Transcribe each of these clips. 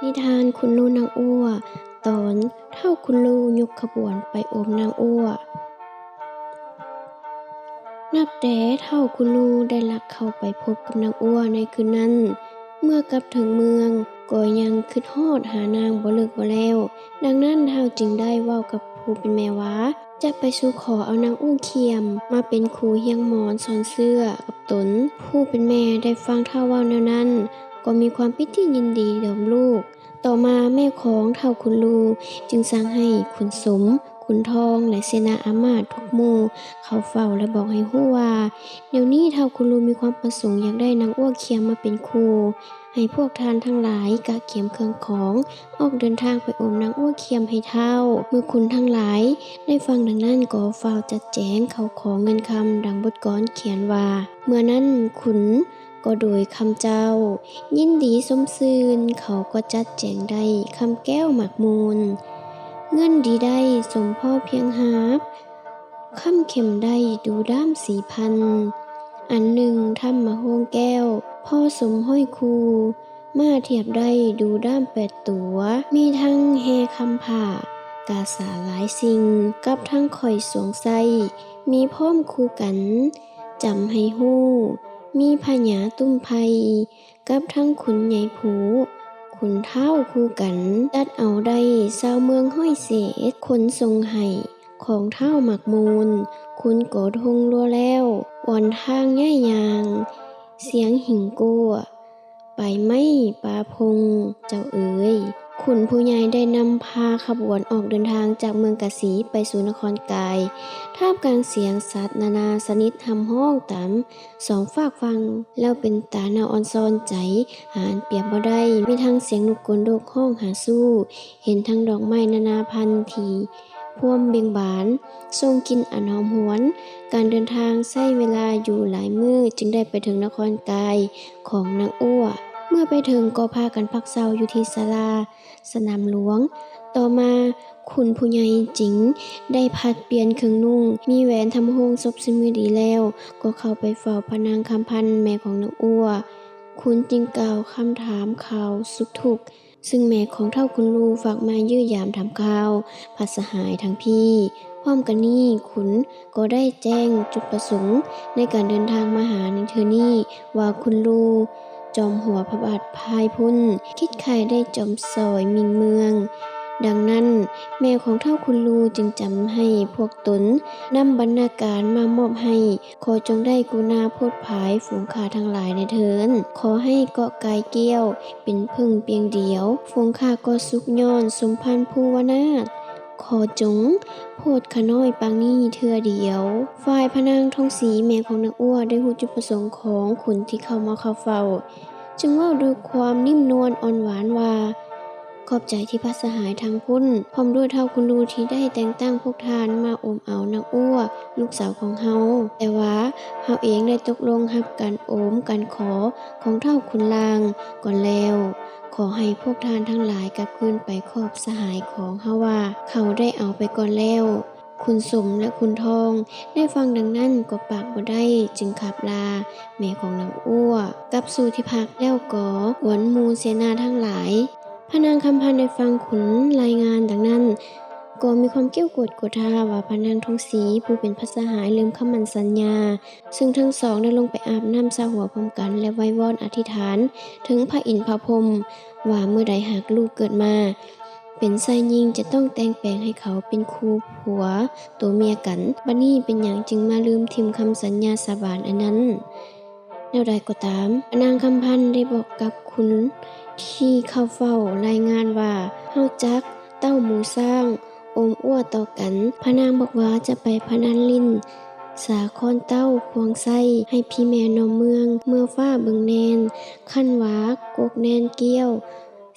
นิทานคุณลูกนางอ้วตอนเท่าคุณลูกยกขบวนไปโอมนางอ้วนับแต่เท่าคุณลูกได้ลักเข้าไปพบกับนางอ้วในคืนนั้นเมื่อกลับถึงเมืองก็ยังคิดฮอดหานางบ่เลิกบ่แล้วดังนั้นเท่าจึงได้เว้ากับผู้เป็นแม่ว่าจะไปสู่ขอเอานางอู้เขียมมาเป็นครูเฮียงหมอนสอนเสื้อกับตนผู้เป็นแม่ได้ฟังเท่าเว้าแนวนั้นก็มีความปิติยินดีดอมลูกต่อมาแม่ของเท่าคุณลูจึงสั่งให้ขุนสมขุนทองและเสนาอามาตย์ทุกหมู่เข้าเฝ้าและบอกให้ฮู้ว่าเดี๋ยวนี้เท่าคุณลูมีความประสงค์อยากได้นางอ้วเขียมมาเป็นครูให้พวกทานทั้งหลายกะเกียมเครื่องของออกเดินทางไปอมนางอ้วเขียมให้เท่าเมื่อคุณทั้งหลายได้ฟังดังนั้นก็เฝ้าจัดแจงเขาขอเงินคำดังบทกลอนเขียนว่าเมื่อนั้นขุนก็โดยคำเจ้ายินดีสมซื่นเขาก็จัดแจงได้คำแก้วหมากมูลเงินดีได้สมพ่อเพียงหาบคำเข็มได้ดูด้าม4,000อันหนึ่งทำมาโฮงแก้วพ่อสมห้อยคูมาเทียบได้ดูด้าม8ตัวมีทั้งแฮคำผ่ากาสาหลายสิ่งกับทั้งข่อยสวงไส้มีพร้อมคู่กันจำให้ฮู้มีพญาตุ้มไพกับทั้งขุนใหญ่ผูขุนเท้าคู่กันตัดเอาได้ชาวเมืองห้อยเสดคนทรงไห้ของเท้าหมักมูลคุณโกทงลัวแล้วอ่อนทางย่ายยางเสียงหิ่งกัวไปไม่ปาพงเจ้าเอ๋ยขุนผู้ใหญ่ได้นำพาขบวนออกเดินทางจากเมืองกสีไปสู่นครกายท่ามกลางเสียงสัตว์นานาชนิดหำห้องตามสองฝากฟังแล้วเป็นตาหนาอ่อนซ้อนใจหารเปรียบบ่ได้มีทั้งเสียงนกกลโดกห้องหาสู้เห็นทั้งดอกไม้นานาพันธุ์ที่พ่วมเบียงบานทรงกินอันหอมหวนการเดินทางใช้เวลาอยู่หลายมื้อจึงได้ไปถึงนครกายของนางอ้วเมื่อไปถึงก็พากันพักเศร้าอยู่ที่ศาลาสนามหลวงต่อมาคุณผู้ใหญ่จิงได้ผัดเปลี่ยนเครื่องนุ่งมีแหวนทำโฮงศพซิมือดีแล้วก็เข้าไปเฝ้าพระนางคำพันธ์แม่ของนางอ้วคุณจึงกล่าวคำถามข่าวสุขทุกข์ซึ่งแม่ของเท่าคุณลูฝากมายื้อยามถามข่าวพัสหายทั้งพี่พร้อมกันนี้ขุนก็ได้แจ้งจุดประสงค์ในการเดินทางมาหาในเธอนี่ว่าคุณลูจอมหัวพระบาทพายพุ่นคิดใครได้จอมซอยมิงเมืองดังนั้นแม่ของเท่าคุณลูจึงจำให้พวกตนนำบรรณาการมามอบให้ขอจงได้กุณาโพดภายฝูงข้าทั้งหลายในเถินขอให้เกาะกายเกี้ยวเป็นพึ่งเพียงเดียวฝูงข้าก็สุขย้อนสมพันธ์ภูวนาถขอจงโพดขน้อยปางนี้เทื่อเดียวฝ่ายพนางทองศรีแม่ของนางอ้วได้รู้จุดประสงค์ของขุนที่เข้ามาเข้าเฝ้าจึงเว้าด้วยความนิ่มนวลอ่อนหวานว่าขอบใจที่พระสหายทางพุ่นพร้อมด้วยเท่าคุณลูที่ได้แต่งตั้งพวกทานมาโอมเอานางอ้วลูกสาวของเฮาแต่ว่าเฮาเองได้ตกลงรับการโอมการขอของเท่าคุณลางก่อนแล้วขอให้พวกทานทั้งหลายกลับคืนไปครอบสหายของเฮาว่าเขาได้เอาไปก่อนแล้วคุณสมและคุณทองได้ฟังดังนั้นก็ปากบ่ได้จึงขับลาแม่ของนางอ้วกลับสู่ที่พักแล้วก็หวนหมู่เสนาทั้งหลายพระนางคำพันธ์ได้ฟังขุนรายงานดังนั้นก็มีความเกี้ยวกดกดท่าว่าพระนางทองศรีผู้เป็นพระสหายลืมคำมั่นสัญญาซึ่งทั้งสองได้ลงไปอาบน้ำซาหัวพร้อมกันและไว้วอนอธิษฐานถึงพระอินทร์พระพรหมว่าเมื่อใดหากลูกเกิดมาเป็นชายหญิงจะต้องแต่งแปลงให้เขาเป็นคู่ผัวตัวเมียกันบัดนี้เป็นหยังจึงมาลืมทิมคำสัญญาสาบานอันนั้นแนวใดก็ตามพระนางคำพันธ์ได้บอกกับคุณที่เข้าเฝ้ารายงานว่าเฮาจักเต้าหมูสร้างอมอ้วต่อกันพระนางบอกว่าจะไปพนันลิ้นสาคอนเต้าควงไส้ให้พี่แม่นอมเมืองเมื่อฟ้าเบิงแนนขั้นวากกกแนนเกี้ยว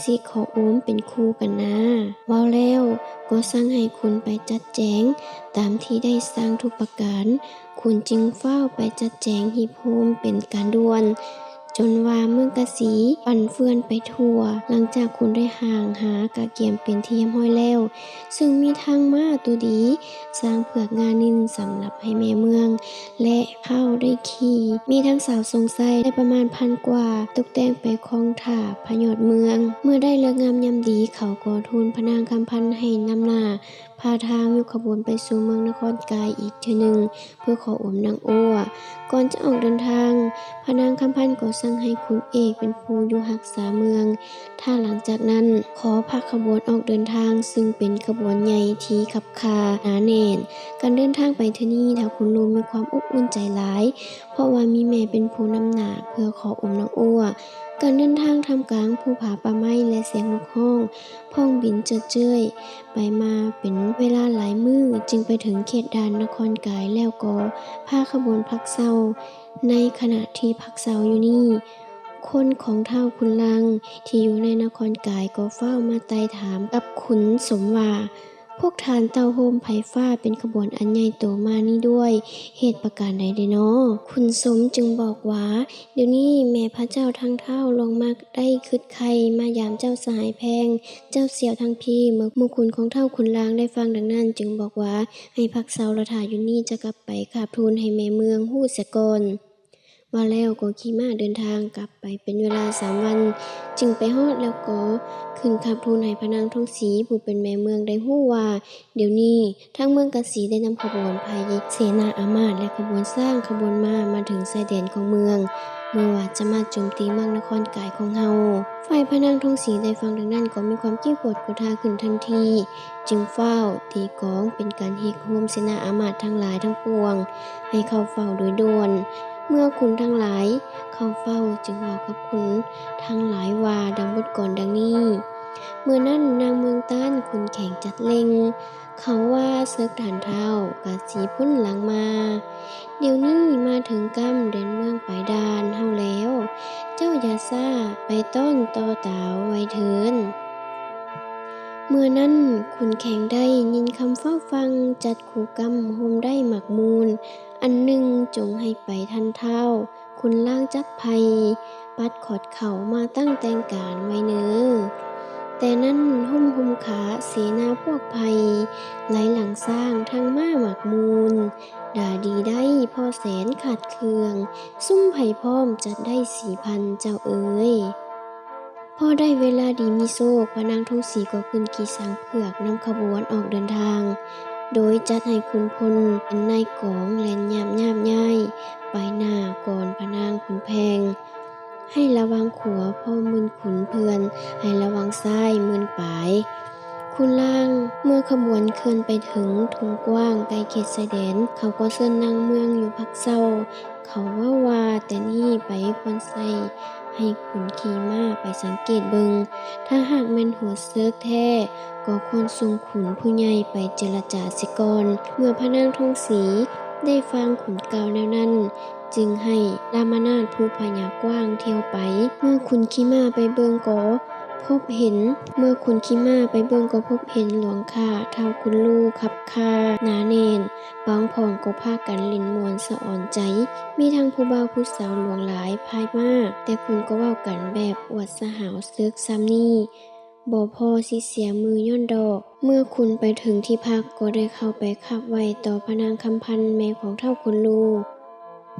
สิขอโอมเป็นคู่กันนะเว้าแล้วก็สั่งให้คุณไปจัดแจงตามที่ได้สร้างทุกประการคุณจึงเฝ้าไปจัดแจงหีบโฮมเป็นการด่วน จนว่าเมืองกะสีปั่นเฟื่อนไปทั่วหลังจากคุณได้ห่างหากะเกียมเป็นที่เรียบร้อยแล้วซึ่งมีทางม้าตัวดีสร้างเผือกงานินสำหรับให้แม่เมืองและเข้าได้ขี่มีทั้งสาวทรงไส้ได้ประมาณ1,000 กว่าตกแต่งไปคองถ่าพยอดเมืองเมื่อได้เลิกงามยามดีเขาก็ทูลพระนางคำพันธ์ให้นำหน้าพาทางยกขบวนไปสู่เมืองนครกายอีกเทื่อหนึ่งเพื่อขออมนางอัวก่อนจะออกเดินทางพระนางคำพันธ์ก็สั่งให้ขุนเอกเป็นผู้อยู่รักษาเมืองถ้าหลังจากนั้นขอพาขบวนออกเดินทางซึ่งเป็นขบวนใหญ่ที่ขับคาหนาแน่นการเดินทางไปที่นี่ท้าวขุนลูมีความอบอุ่นใจหลายเพราะว่ามีแม่เป็นผู้นำหน้าเพื่อขออมนางอัวการเดินทางท่ามกลางภูผาป่าไม้และเสียงนกฮ้องพ้องบินเจิดเจ้ยไปมาเป็นเวลาหลายมื้อจึงไปถึงเขตด่านนครกายแล้วก็พาขบวนพักเซาในขณะที่พักเซาอยู่นี่คนของท้าวขุนลังที่อยู่ในนครกายก็เฝ้ามาไต่ถามกับขุนสมว่าพวกทานเต้าโฮมไผฟ้าเป็นขบวนอันใหญ่โตมานี่ด้วยเหตุประการใดเด้อน้อขุนสมจึงบอกว่าเดี๋ยวนี้แม่พระเจ้าทั้งเท่าลงมาได้คึดใครมายามเจ้าสหายแพงเจ้าเสี่ยวทั้งพี่เมื่อหมู่ขุนของเท่าขุนลางได้ฟังดังนั้นจึงบอกว่าให้พักเซาละถ่าอยู่นี่จะกลับไปกราบทูลให้แม่เมืองฮู้เสียก่อนว่าแล้วก็ขี่ม้าเดินทางกลับไปเป็นเวลา3 วันจึงไปฮอดแล้วก็ขึ้นขับทูลให้พระนางทองศรีผู้เป็นแม่เมืองได้ฮู้ว่าเดี๋ยวนี้ทางเมืองกะสีได้นำขบวนภายเสนาอามาตย์และขบวนสร้างขบวนม้ามาถึงชายแดนของเมืองเมื่อว่าจะมาโจมตีเมืองนครกายของเฮาฝ่ายพระนางทองศรีได้ฟังดังนั้นก็มีความขี้โกรธโกรธาขึ้นทันทีจึงเฝ้าตีกลองเป็นการเฮกโฮมเสนาอามาตย์ทั้งหลายทั้งปวงให้เข้าเฝ้าโดยด่วนเมื่อขุนทั้งหลายเข้าเฝ้าจึงบอกกับขุนทั้งหลายว่าดังบทก่อนดังนี้เมื่อนั้นนางเมืองต้านขุนแข่งจัดเล็งเขาว่าเซิกฐานเท้ากะสีพุ่นหลังมาเดี๋ยวนี้มาถึงกำเดินเมืองไปดานเฮาแล้วเจ้าอย่าซ่าไปต้นต่อตาวไว้เถินเมื่อนั้นขุนแข่งได้ยินคำเฝ้าฟังจัดขู่กำโฮมได้หมักมูลอันหนึ่งจงให้ไปทันเท่าคุณล่างจักภัยปัดขอดเข่ามาตั้งแต่งการไว้เนอแต่นั้นหุ่มขาเสนาพวกภัยไหลหลังสร้างทางม้าหมักมูลด่าดีได้พ่อแสนขาดเคืองซุ่มไผ่พร้อมจัดได้4,000เจ้าเอ๋ยพอได้เวลาดีมีโซกพระนางทองศรีก็ขึ้นขี่ช้างเผือกนำขบวนออกเดินทางโดยจัดให้ขุนพลเป็นนายกองแล่นยามย่ายไปหน้าก่อนพระนางขุนแพงให้ระวังขัวพ่อมึนขุนเพื่อนให้ระวังซ้ายมึนปลายคุณล่างเมื่อขบวนเคลื่อนไปถึงทุ่งกว้างใกล้เขตชายแดนเขาก็เชิญนางเมืองอยู่พักเศร้าเขาว่าแต่นี่ไปควรใส่ให้ขุนขี่ม้าไปสังเกตเบิงถ้าหากแม่นหัวเซิกแท้ก็ควรส่งขุนผู้ใหญ่ไปเจรจาสิก่อนเมื่อพระนางทองศรีได้ฟังขุนกล่าวแนวนั้นจึงให้รามนาถผู้พญากว้างเที่ยวไปเมื่อขุนขี่ม้าไปเบิงก็พบเห็นหลวงค่าท้าวคุณลูกขับคาหนาแน่นบางพ่องก็พากันเล่นม่วนสะอ่อนใจมีทั้งผู้บ่าวผู้สาวหลวงหลายพายมากแต่คุณก็เว้ากันแบบอวดสหาวซึกซ้ำนี่บ่พอสิเสียมือย่อนดอกเมื่อคุณไปถึงที่พักก็ได้เข้าไปขับไว้ต่อพระนางคำพันธ์แม่ของท้าวคุณลูก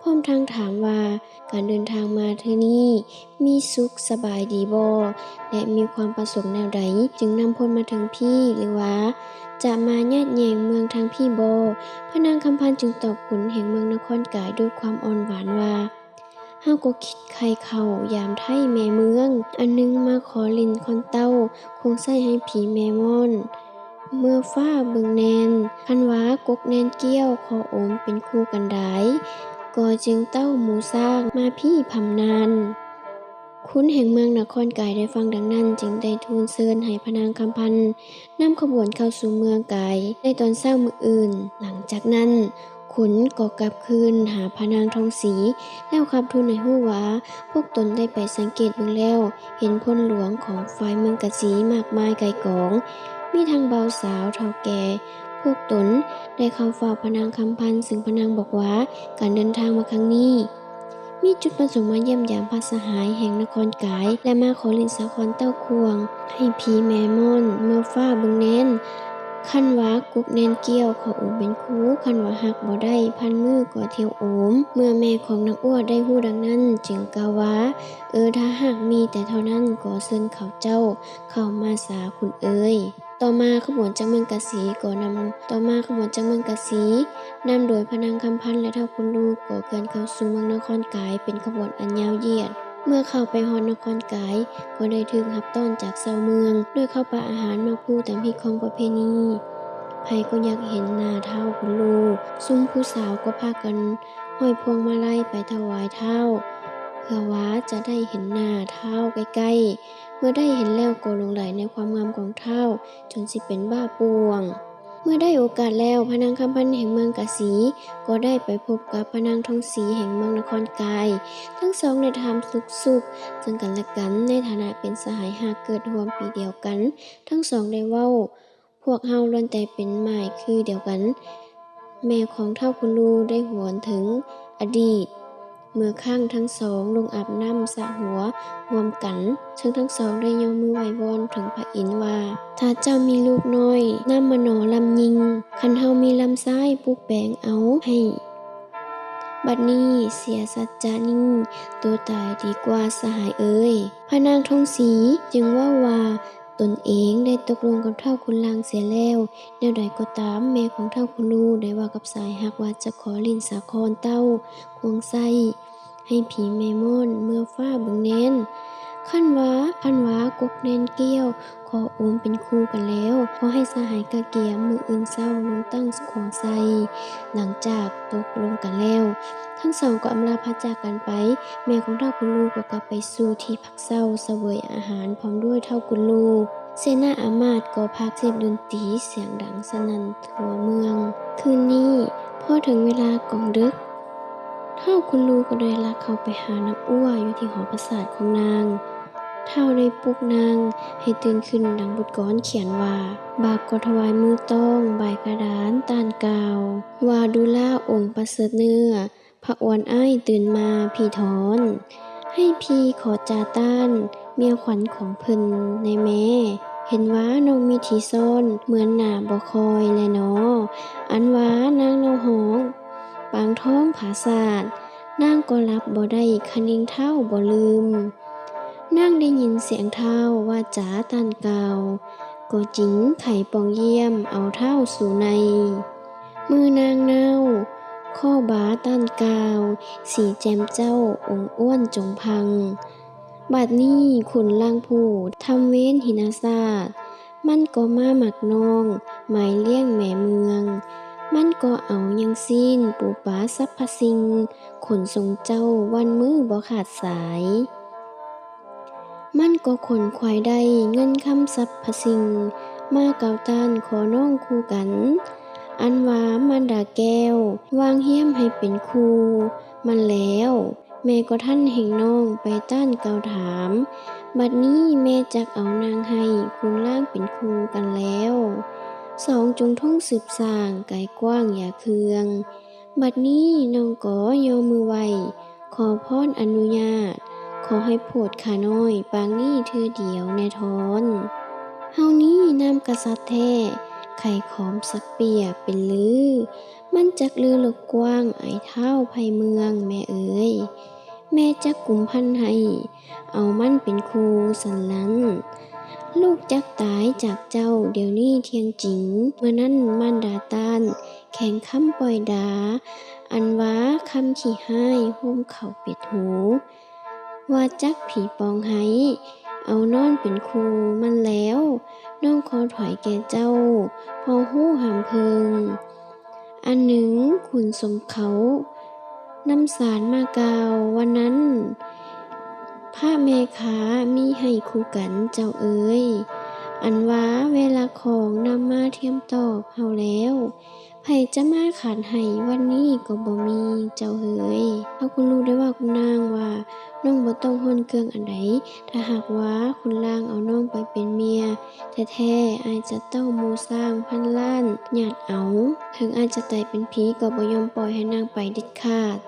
พร้อมทั้งถามว่าการเดินทางมาเทื่อนี้มีสุขสบายดีบ่และมีความประสงค์แนวใดจึงนำพลมาถึงพี่หรือว่าจะมาญาติแยงเมืองทางพี่บ่พระนางคำพันธ์จึงตอบขุนแห่งเมืองนครกายด้วยความอ่อนหวานว่าเฮาก็คิดใครเข้ายามไทยแม่เมืองอันนึงมาขอลินคอนเต้าคงใส่ให้ผีแม่ม่อนเมื่อฟ้าเบิ่งแนนคันว่ากกแนนเกี้ยวขอโอมเป็นคู่กันได้ก็จึงเต้าหมูสร้างมาพี่พำนานขุนแห่งเมืองนครกายได้ฟังดังนั้นจึงได้ทูลเชิญให้พระนางคำพันธ์นำขบวนเข้าสู่เมืองกายในตอนเช้ามื้ออื่นหลังจากนั้นขุนก็กลับคืนหาพระนางทองศรีแล้วขับทูลให้ฮู้ว่าพวกตนได้ไปสังเกตเบิ่งแล้วเห็นพลหลวงของฝ่ายเมืองกะสีมากมายไกลกองมีทั้งเบาสาวเฒ่าแก่พวกตนได้เข้าเฝ้าพระนางคำพันธ์ซึ่งพระนางบอกว่าการเดินทางมาครั้งนี้ มีจุดประสงค์มาเยี่ยมยามพระสหายแห่งนครกายและมาขอเล่นสะครเต้าควงให้ผีแม่ม่อนเมื่อฟ้าเบิ่งแน่นคันว่ากกแน่นเกี้ยวขอโอมเป็นครูคันว่าหักบ่ได้พันมือก็เที่ยวโอมเมื่อแม่ของนางอ้วได้ฮู้ดังนั้นจึงกล่าวว่าถ้าหากมีแต่เท่านั้นก็เชิญเขาเจ้าเข้ามาสาคุณเอ๋ยต่อมาขบวนจากเมืองกะสีนำโดยพนางคำพันธ์และเท่าคุณลูกก็เคลื่อนเข้าสู่เมืองนครกายเป็นขบวนอันยาวเหยียดเมื่อเข้าไปฮอดนครกายก็ได้ถูกรับต้อนจากชาวเมืองด้วยข้าวปลาอาหารมาพูตามพิธีของประเพณีไผก็อยากเห็นหน้าเฒ่าคุณลูกซุ่มผู้สาวก็พากันห้อยพวงมาลัยไปถวายเฒ่าเพื่อว่าจะได้เห็นหน้าเฒ่าใกล้ๆเมื่อได้เห็นแล้วก็หลงใหลในความงามของเฒ่าจนสิเป็นบ้าป่วงเมื่อได้โอกาสแล้วพระนางคำพันธ์แห่งเมืองกะสีก็ได้ไปพบกับพระนางทองศรีแห่งเมืองนครกายทั้งสองได้ถามสุขซึ่งกันและกันในฐานะเป็นสหายหากเกิดร่วมปีเดียวกันทั้งสองได้เว้าพวกเฮาล้วนแต่เป็นหมายคือเดียวกันแม่ของเฒ่าคุณลูได้หวนถึงอดีตเมื่อข้างทั้งสองลงอาบน้ำสระหัวรวมกันซึ่งทั้งสองได้ยกมือไหว้วอนถึงพระอินทร์ว่าถ้าเจ้ามีลูกน้อยน้ำมโนลำยิงคันเฮามีลำซ้ายปลูกแปลงเอาให้บัดนี้เสียสัจจานิ่งตัวตายดีกว่าสหายเอ๋ยพระนางทองศรีจึงว่าตนเองได้ตกลงกับเฒ่าคุณลางเสียแล้วแนวใดก็ตามแม่ของเฒ่าคุณลูได้ว่ากับสายหักว่าจะขอลิ้นสาครเต้าควงไส้ให้ผีแม่ม่อนเมื่อฟ้าเบิ่งแน่นคันว่ากกแน่นเกี้ยวขอโอมเป็นคู่กันแล้วขอให้สหายกะเกียมมืออื่นเศร้าลงตั้งควงไส้หลังจากตกลงกันแล้วทั้งสองก็อำลาพระจากกันไปแม่ของเฒ่าคุณลูกก็กลับไปสู่ที่พักเศร้าเสวยอาหารพร้อมด้วยเฒ่าคุณลูกเสนาอามาตย์ก็พาเสียงดนตรีเสียงดังสนั่นทั่วเมืองคืนนี้พอถึงเวลากองดึกเฒ่าคุณลูกก็ได้ลักเข้าไปหานางอ้วอยู่ที่หอปราสาทของนางเฒ่าได้ปลุกนางให้ตื่นขึ้นดังบทกลอนเขียนว่าบากก็ถวายมือต้องบ่ายกระดานต้านกาวว่าดูล่าองค์ประเสริฐเนื้อพระอวนอ้ายตื่นมาพี่ถอนให้พี่ขอจาต้านเมียขวัญของเพิ่นในแม่เห็นว่าน้องมีที่ซ่อนเหมือนหน้าบ่คอยแลน้ออันว่านางเนาห้องปางท้องผาศาสนางก็รับบ่ได้คะนิ่งเท่าบ่ลืมนางได้ยินเสียงเท้าว่าจ๋าตันเก่าก็จิงไข่ปองเยี่ยมเอาเท้าสู่ในมือนางเน่าข้อบาตันกาวสีแจมเจ้าองค์อ้วนจงพังบัดนี้ขุนล่างผู้ทำเว้นหินาศาสตร์มันก็มาหมักนองหมายเลี้ยงแม่เมืองมันก็เอายังสิ้นปูปาสัพพสิ่งขนทรงเจ้าวันมือบ่ขาดสายมันก็ขนควายได้เงินคำสัพพสิ่งมาเก่าต้านขอน้องคู่กันอันว่ามันดาแก้ววางเหี้ยมให้เป็นครูมันแล้วแม่ก็ท่านแห่งน้องไปต้านเก่าถามบัดนี้แม่จักเอานางให้คุณล่างเป็นครูกันแล้วสองจงท่องสืบสร้างไกลกว้างอย่าเคืองบัดนี้น้องก็ยอมือไวขอพรอนุญาตขอให้โพดขาน้อยปางนี้เธอเดียวแน่ทอนเฮานี้นำกษัตริย์แท้ไข่ขอมสักเปียเป็นลือมันจักลือลกกว้างไอเท้าภัยเมืองแม่เอ๋ยแม่จักกุมพันให้เอามันเป็นครูสันนั้นลูกจักตายจากเจ้าเดี๋ยวนี้เที่ยงจริงเมื่อนั้นมันดาต้านแข่งคำปล่อยดาอันว่าคำขี้ให้หุ้มเข่าปิดหูว่าจักผีปองให้เอานอนเป็นครูมันแล้วน้องขอถอยแก่เจ้าพอหู้หามเพิงอันหนึ่งขุนสมเขานำสารมากาววันนั้นพระแม่ขามีให้คู่กันเจ้าเอ๋ยอันว่าเวลาของนำมาเทียมตอบเฮาแล้วไผจะมาขาดให้วันนี้ก็บ่มีเจ้าเอ๋ยถ้าคุณรู้ได้ว่าคุณนางว่าน้องบ่ต้องฮ้อนเครื่องอันใดถ้าหากว่าคุณลางเอาน้องไปเป็นเมียแท้ๆอายจะต้องหมู่สร้างพันล้านญาติเอาถึงอายจะตายเป็นผีก็บ่ยอมปล่อยให้นางไปเด็ดขาด